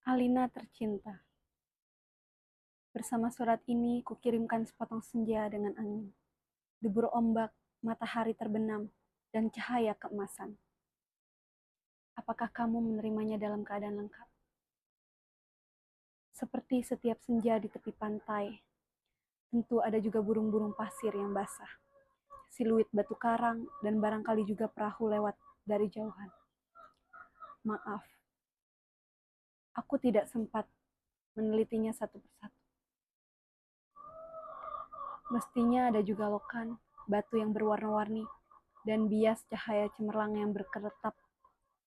Alina tercinta, bersama surat ini kukirimkan sepotong senja dengan angin, debur ombak, matahari terbenam, dan cahaya keemasan. Apakah kamu menerimanya dalam keadaan lengkap? Seperti setiap senja di tepi pantai, tentu ada juga burung-burung pasir yang basah, siluet batu karang, dan barangkali juga perahu lewat dari jauhan. Maaf, aku tidak sempat menelitinya satu persatu. Mestinya ada juga lokan, batu yang berwarna-warni, dan bias cahaya cemerlang yang berkeretap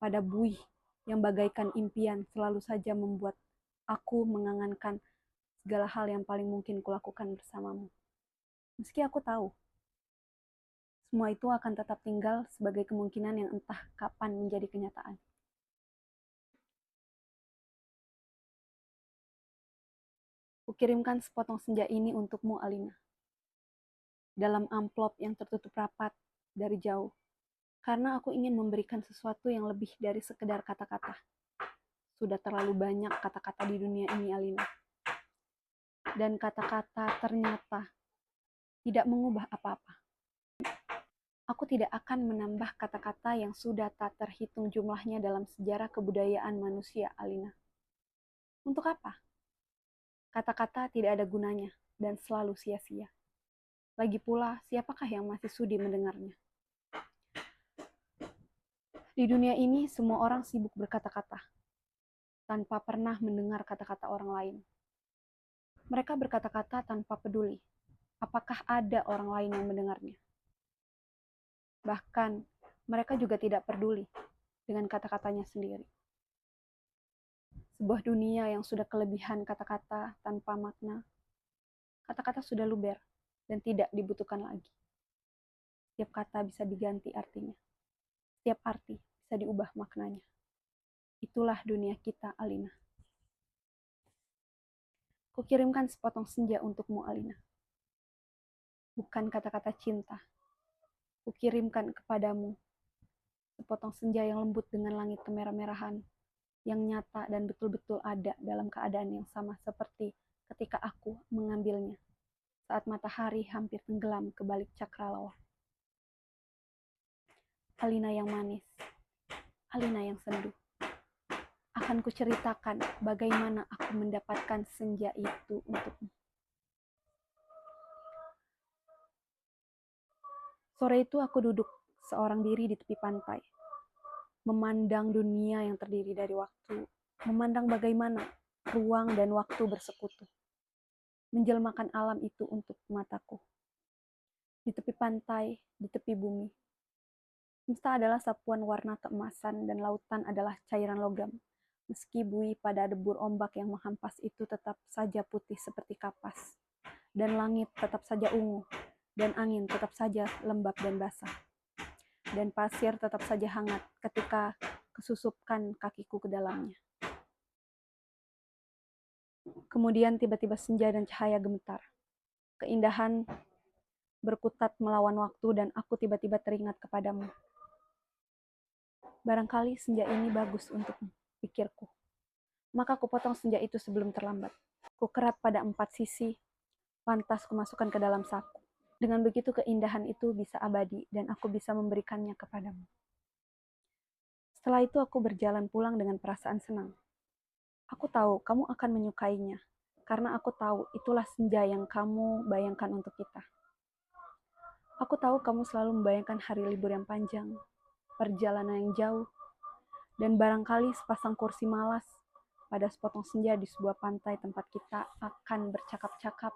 pada buih yang bagaikan impian selalu saja membuat aku mengangankan segala hal yang paling mungkin kulakukan bersamamu. Meski aku tahu, semua itu akan tetap tinggal sebagai kemungkinan yang entah kapan menjadi kenyataan. Kukirimkan sepotong senja ini untukmu, Alina, dalam amplop yang tertutup rapat dari jauh, karena aku ingin memberikan sesuatu yang lebih dari sekedar kata-kata. Sudah terlalu banyak kata-kata di dunia ini, Alina. Dan kata-kata ternyata tidak mengubah apa-apa. Aku tidak akan menambah kata-kata yang sudah tak terhitung jumlahnya dalam sejarah kebudayaan manusia, Alina. Untuk apa? Kata-kata tidak ada gunanya dan selalu sia-sia. Lagi pula, siapakah yang masih sudi mendengarnya? Di dunia ini, semua orang sibuk berkata-kata, tanpa pernah mendengar kata-kata orang lain. Mereka berkata-kata tanpa peduli apakah ada orang lain yang mendengarnya. Bahkan, mereka juga tidak peduli dengan kata-katanya sendiri. Sebuah dunia yang sudah kelebihan kata-kata tanpa makna. Kata-kata sudah luber dan tidak dibutuhkan lagi. Setiap kata bisa diganti artinya. Setiap arti bisa diubah maknanya. Itulah dunia kita, Alina. Kukirimkan sepotong senja untukmu, Alina. Bukan kata-kata cinta. Kukirimkan kepadamu sepotong senja yang lembut dengan langit kemerah-merahan, yang nyata dan betul-betul ada dalam keadaan yang sama seperti ketika aku mengambilnya saat matahari hampir tenggelam ke balik cakralawa. Alina yang manis, Alina yang sendu. Akan kuceritakan bagaimana aku mendapatkan senja itu untukmu. Sore itu aku duduk seorang diri di tepi pantai, memandang dunia yang terdiri dari waktu, memandang bagaimana ruang dan waktu bersekutu, menjelmakan alam itu untuk mataku. Di tepi pantai, di tepi bumi, semesta adalah sapuan warna keemasan dan lautan adalah cairan logam. Meski buih pada debur ombak yang menghampas itu tetap saja putih seperti kapas, dan langit tetap saja ungu, dan angin tetap saja lembab dan basah, dan pasir tetap saja hangat ketika kesusupkan kakiku ke dalamnya. Kemudian tiba-tiba senja dan cahaya gemetar. Keindahan berkutat melawan waktu dan aku tiba-tiba teringat kepadamu. Barangkali senja ini bagus untukmu, pikirku. Maka kupotong senja itu sebelum terlambat. Kukerat pada 4 sisi, lantas kumasukkan ke dalam saku. Dengan begitu keindahan itu bisa abadi dan aku bisa memberikannya kepadamu. Setelah itu aku berjalan pulang dengan perasaan senang. Aku tahu kamu akan menyukainya, karena aku tahu itulah senja yang kamu bayangkan untuk kita. Aku tahu kamu selalu membayangkan hari libur yang panjang, perjalanan yang jauh, dan barangkali sepasang kursi malas pada sepotong senja di sebuah pantai tempat kita akan bercakap-cakap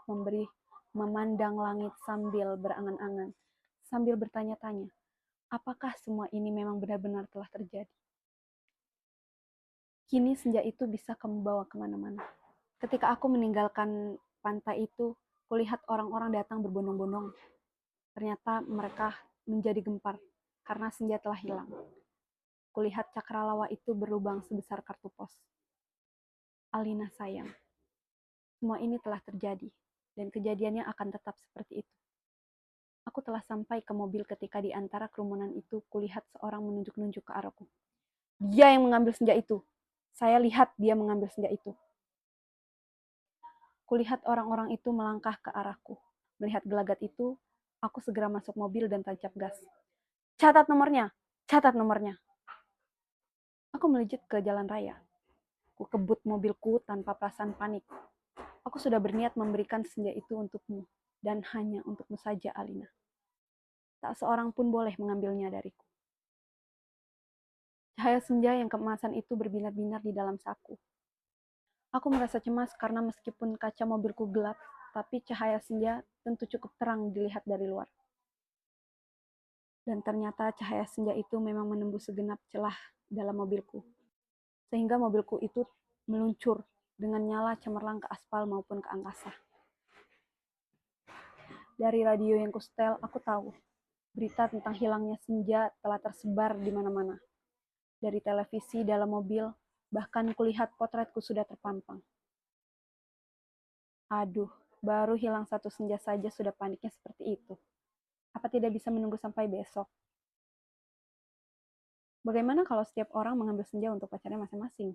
memandang langit sambil berangan-angan, sambil bertanya-tanya, apakah semua ini memang benar-benar telah terjadi? Kini senja itu bisa kamu bawa kemana-mana. Ketika aku meninggalkan pantai itu, kulihat orang-orang datang berbondong-bondong. Ternyata mereka menjadi gempar karena senja telah hilang. Kulihat cakralawa itu berlubang sebesar kartu pos. Alina sayang, semua ini telah terjadi dan kejadiannya akan tetap seperti itu. Aku telah sampai ke mobil ketika di antara kerumunan itu kulihat seorang menunjuk-nunjuk ke arahku. Dia yang mengambil senja itu. Saya lihat dia mengambil senja itu. Kulihat orang-orang itu melangkah ke arahku. Melihat gelagat itu, aku segera masuk mobil dan tancap gas. Catat nomornya! Catat nomornya! Aku melejit ke jalan raya. Ku kebut mobilku tanpa perasaan panik. Aku sudah berniat memberikan senja itu untukmu, dan hanya untukmu saja, Alina. Tak seorang pun boleh mengambilnya dariku. Cahaya senja yang keemasan itu berbinar-binar di dalam saku. Aku merasa cemas karena meskipun kaca mobilku gelap, tapi cahaya senja tentu cukup terang dilihat dari luar. Dan ternyata cahaya senja itu memang menembus segenap celah dalam mobilku. Sehingga mobilku itu meluncur dengan nyala cemerlang ke aspal maupun ke angkasa. Dari radio yang kusetel, aku tahu berita tentang hilangnya senja telah tersebar di mana-mana. Dari televisi dalam mobil, bahkan kulihat potretku sudah terpampang. Aduh, baru hilang satu senja saja sudah paniknya seperti itu. Apa tidak bisa menunggu sampai besok? Bagaimana kalau setiap orang mengambil senja untuk pacarnya masing-masing?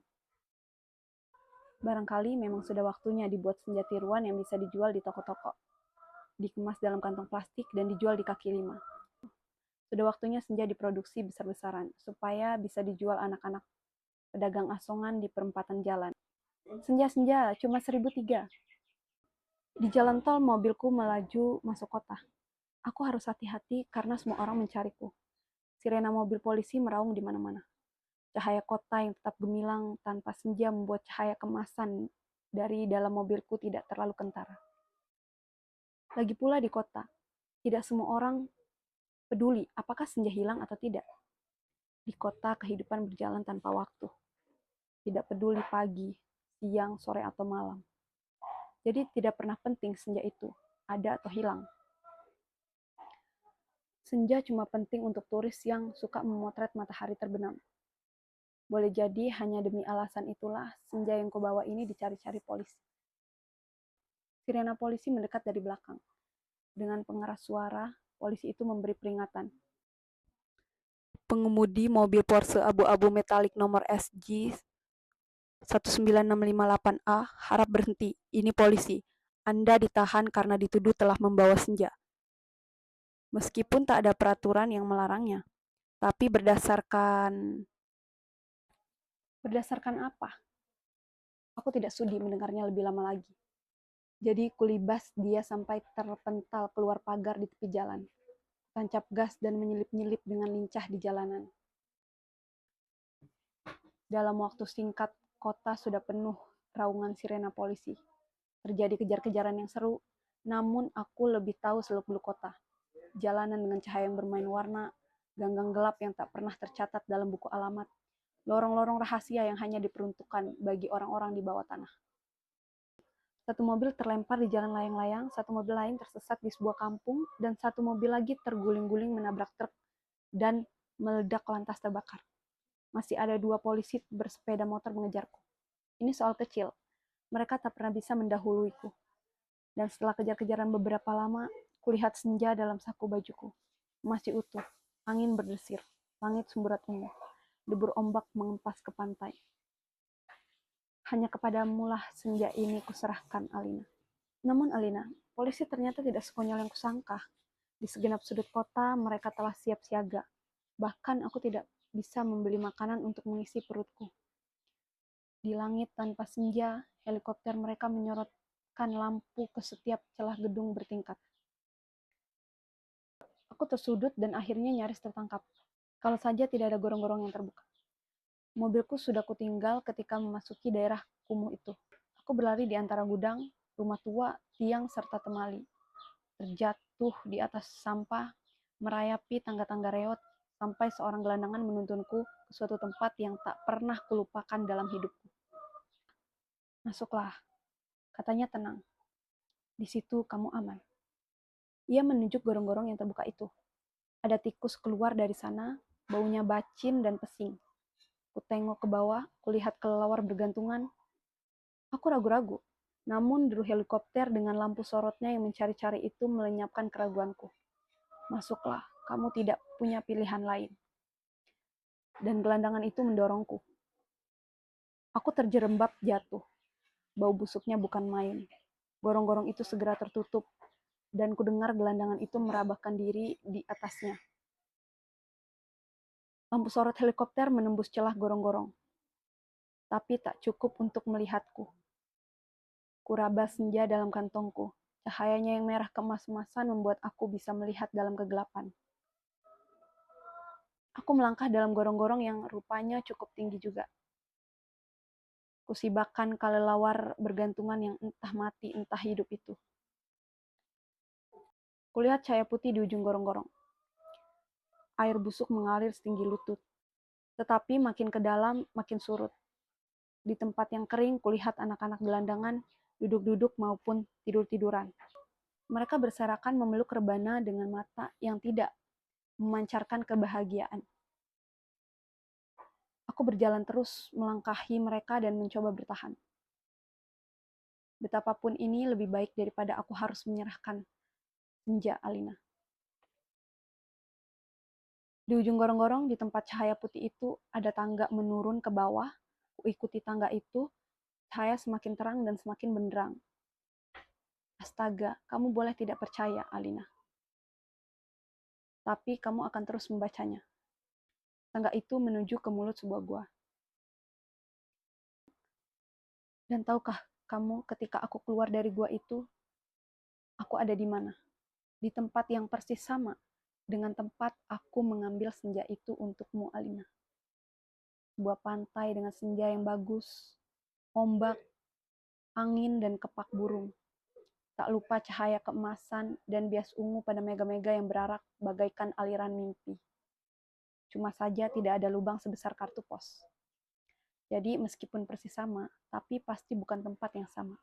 Barangkali memang sudah waktunya dibuat senja tiruan yang bisa dijual di toko-toko, dikemas dalam kantong plastik dan dijual di kaki lima. Sudah waktunya senja diproduksi besar-besaran, supaya bisa dijual anak-anak pedagang asongan di perempatan jalan. Senja-senja, cuma 1.003. Di jalan tol, mobilku melaju masuk kota. Aku harus hati-hati karena semua orang mencariku. Sirena mobil polisi meraung di mana-mana. Cahaya kota yang tetap gemilang tanpa senja membuat cahaya kemasan dari dalam mobilku tidak terlalu kentara. Lagi pula di kota, tidak semua orang peduli apakah senja hilang atau tidak. Di kota, kehidupan berjalan tanpa waktu. Tidak peduli pagi, siang, sore, atau malam. Jadi tidak pernah penting senja itu ada atau hilang. Senja cuma penting untuk turis yang suka memotret matahari terbenam. Boleh jadi hanya demi alasan itulah senja yang kubawa ini dicari-cari polisi. Sirena polisi mendekat dari belakang. Dengan pengeras suara, polisi itu memberi peringatan. Pengemudi mobil Porsche abu-abu metalik nomor SG 19658A harap berhenti. Ini polisi. Anda ditahan karena dituduh telah membawa senja. Meskipun tak ada peraturan yang melarangnya. Tapi berdasarkan apa? Aku tidak sudi mendengarnya lebih lama lagi. Jadi kulibas dia sampai terpental keluar pagar di tepi jalan. Tancap gas dan menyelip-nyelip dengan lincah di jalanan. Dalam waktu singkat, kota sudah penuh raungan sirena polisi. Terjadi kejar-kejaran yang seru, namun aku lebih tahu seluk-beluk kota. Jalanan dengan cahaya yang bermain warna, ganggang gelap yang tak pernah tercatat dalam buku alamat, lorong-lorong rahasia yang hanya diperuntukkan bagi orang-orang di bawah tanah. Satu mobil terlempar di jalan layang-layang, satu mobil lain tersesat di sebuah kampung, dan satu mobil lagi terguling-guling menabrak truk dan meledak lantas terbakar. Masih ada 2 polisi bersepeda motor mengejarku. Ini soal kecil. Mereka tak pernah bisa mendahuluiku. Dan setelah kejar-kejaran beberapa lama, kulihat senja dalam saku bajuku. Masih utuh. Angin berdesir. Langit semburat ungu. Debur ombak mengempas ke pantai. Hanya kepadamulah senja ini kuserahkan, Alina. Namun Alina, polisi ternyata tidak sekonyol yang kusangka. Di segenap sudut kota, mereka telah siap siaga. Bahkan aku tidak bisa membeli makanan untuk mengisi perutku. Di langit tanpa senja, helikopter mereka menyorotkan lampu ke setiap celah gedung bertingkat. Aku tersudut dan akhirnya nyaris tertangkap. Kalau saja tidak ada gorong-gorong yang terbuka. Mobilku sudah kutinggal ketika memasuki daerah kumuh itu. Aku berlari di antara gudang, rumah tua, tiang, serta temali. Terjatuh di atas sampah, merayapi tangga-tangga reot, sampai seorang gelandangan menuntunku ke suatu tempat yang tak pernah kulupakan dalam hidupku. Masuklah, katanya tenang. Di situ kamu aman. Ia menunjuk gorong-gorong yang terbuka itu. Ada tikus keluar dari sana, baunya bacin dan pesing. Kutengok ke bawah, kulihat kelelawar bergantungan. Aku ragu-ragu, namun deru helikopter dengan lampu sorotnya yang mencari-cari itu melenyapkan keraguanku. Masuklah, kamu tidak punya pilihan lain. Dan gelandangan itu mendorongku. Aku terjerembab jatuh. Bau busuknya bukan main. Gorong-gorong itu segera tertutup, dan kudengar gelandangan itu merabahkan diri di atasnya. Lampu sorot helikopter menembus celah gorong-gorong, tapi tak cukup untuk melihatku. Kuraba senja dalam kantongku. Cahayanya yang merah keemas-emasan membuat aku bisa melihat dalam kegelapan. Aku melangkah dalam gorong-gorong yang rupanya cukup tinggi juga. Kusibakan kelelawar bergantungan yang entah mati entah hidup itu. Kulihat cahaya putih di ujung gorong-gorong. Air busuk mengalir setinggi lutut. Tetapi makin ke dalam, makin surut. Di tempat yang kering, kulihat anak-anak gelandangan duduk-duduk maupun tidur-tiduran. Mereka berserakan memeluk rebana dengan mata yang tidak memancarkan kebahagiaan. Aku berjalan terus melangkahi mereka dan mencoba bertahan. Betapapun ini lebih baik daripada aku harus menyerahkan senja Alina. Di ujung gorong-gorong, di tempat cahaya putih itu, ada tangga menurun ke bawah. Kuikuti tangga itu, cahaya semakin terang dan semakin benderang. Astaga, kamu boleh tidak percaya, Alina. Tapi kamu akan terus membacanya. Tangga itu menuju ke mulut sebuah gua. Dan tahukah kamu ketika aku keluar dari gua itu, aku ada di mana? Di tempat yang persis sama dengan tempat aku mengambil senja itu untukmu, Alina. Sebuah pantai dengan senja yang bagus, ombak, angin, dan kepak burung. Tak lupa cahaya keemasan dan bias ungu pada mega-mega yang berarak bagaikan aliran mimpi. Cuma saja tidak ada lubang sebesar kartu pos. Jadi meskipun persis sama, tapi pasti bukan tempat yang sama.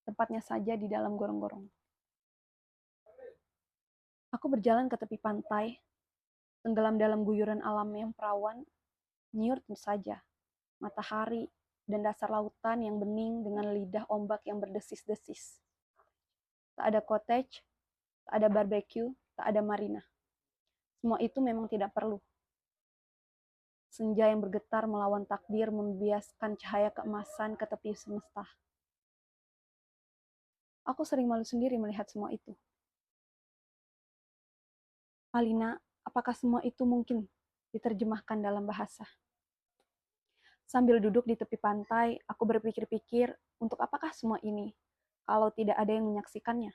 Tempatnya saja di dalam gorong-gorong. Aku berjalan ke tepi pantai, tenggelam dalam guyuran alam yang perawan, nyiur tentu saja, matahari, dan dasar lautan yang bening dengan lidah ombak yang berdesis-desis. Tak ada cottage, tak ada barbecue, tak ada marina. Semua itu memang tidak perlu. Senja yang bergetar melawan takdir membiaskan cahaya keemasan ke tepi semesta. Aku sering malu sendiri melihat semua itu. Alina, apakah semua itu mungkin diterjemahkan dalam bahasa? Sambil duduk di tepi pantai, aku berpikir-pikir, untuk apakah semua ini, kalau tidak ada yang menyaksikannya?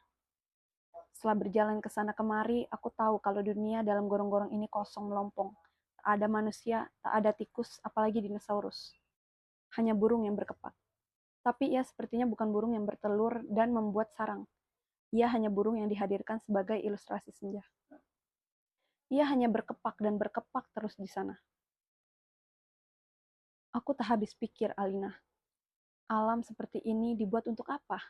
Setelah berjalan ke sana kemari, aku tahu kalau dunia dalam gorong-gorong ini kosong melompong. Tak ada manusia, tak ada tikus, apalagi dinosaurus. Hanya burung yang berkepak. Tapi ia sepertinya bukan burung yang bertelur dan membuat sarang. Ia hanya burung yang dihadirkan sebagai ilustrasi senja. Ia hanya berkepak dan berkepak terus di sana. Aku tak habis pikir, Alina. Alam seperti ini dibuat untuk apa?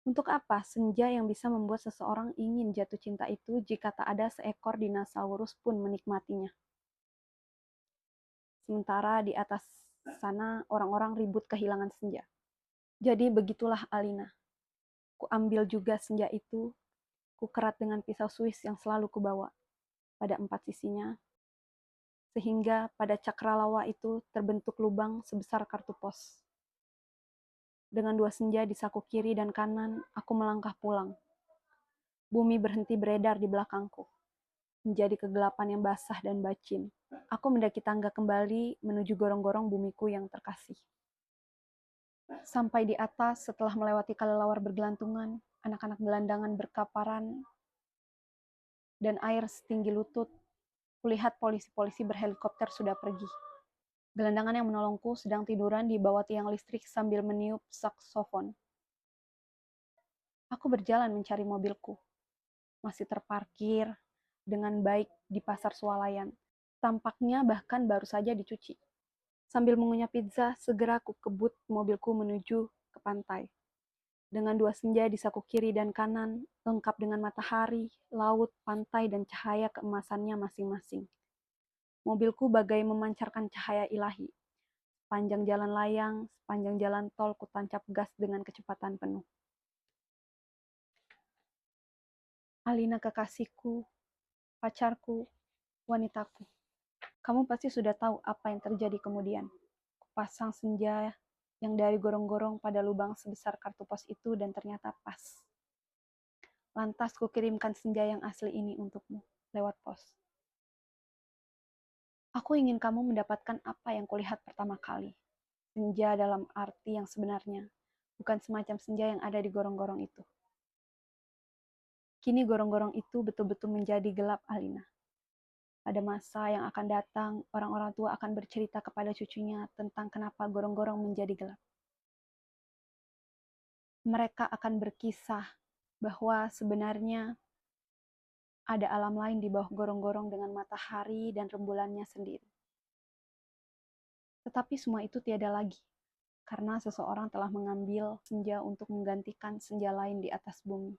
Untuk apa senja yang bisa membuat seseorang ingin jatuh cinta itu jika tak ada seekor dinosaurus pun menikmatinya? Sementara di atas sana orang-orang ribut kehilangan senja. Jadi begitulah Alina. Ku ambil juga senja itu, ku kerat dengan pisau Swiss yang selalu kubawa pada 4 sisinya, sehingga pada cakralawa itu terbentuk lubang sebesar kartu pos. Dengan 2 senja di saku kiri dan kanan, aku melangkah pulang. Bumi berhenti beredar di belakangku, menjadi kegelapan yang basah dan bacin. Aku mendaki tangga kembali menuju gorong-gorong bumiku yang terkasih. Sampai di atas, setelah melewati kelelawar bergelantungan, anak-anak gelandangan berkaparan, dan air setinggi lutut, kulihat polisi-polisi berhelikopter sudah pergi. Gelandangan yang menolongku sedang tiduran di bawah tiang listrik sambil meniup saksofon. Aku berjalan mencari mobilku. Masih terparkir dengan baik di pasar swalayan. Tampaknya bahkan baru saja dicuci. Sambil mengunyah pizza, segera aku kebut mobilku menuju ke pantai. Dengan 2 senja di saku kiri dan kanan, lengkap dengan matahari, laut, pantai, dan cahaya keemasannya masing-masing. Mobilku bagai memancarkan cahaya ilahi. Sepanjang jalan layang, sepanjang jalan tol, kutancap gas dengan kecepatan penuh. Alina kekasihku, pacarku, wanitaku. Kamu pasti sudah tahu apa yang terjadi kemudian. pasang senja yang dari gorong-gorong pada lubang sebesar kartu pos itu dan ternyata pas. Lantas kukirimkan senja yang asli ini untukmu lewat pos. Aku ingin kamu mendapatkan apa yang kulihat pertama kali. Senja dalam arti yang sebenarnya, bukan semacam senja yang ada di gorong-gorong itu. Kini gorong-gorong itu betul-betul menjadi gelap, Alina. Pada masa yang akan datang, orang-orang tua akan bercerita kepada cucunya tentang kenapa gorong-gorong menjadi gelap. Mereka akan berkisah bahwa sebenarnya ada alam lain di bawah gorong-gorong dengan matahari dan rembulannya sendiri. Tetapi semua itu tiada lagi, karena seseorang telah mengambil senja untuk menggantikan senja lain di atas bumi.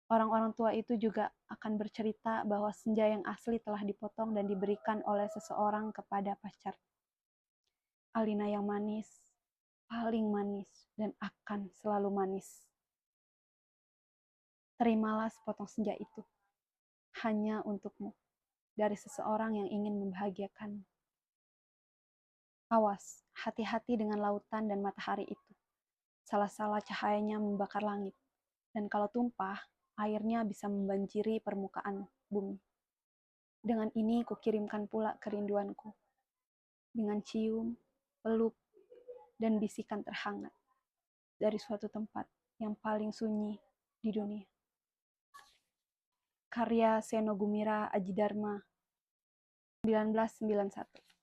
Orang-orang tua itu juga akan bercerita bahwa senja yang asli telah dipotong dan diberikan oleh seseorang kepada pacar. Alina yang manis, paling manis, dan akan selalu manis. Terimalah sepotong senja itu, hanya untukmu, dari seseorang yang ingin membahagiakanmu. Awas, hati-hati dengan lautan dan matahari itu. Salah-salah cahayanya membakar langit, dan kalau tumpah, airnya bisa membanjiri permukaan bumi. Dengan ini kukirimkan pula kerinduanku, dengan cium, peluk, dan bisikan terhangat dari suatu tempat yang paling sunyi di dunia. Karya Seno Gumira Aji Dharma 1991.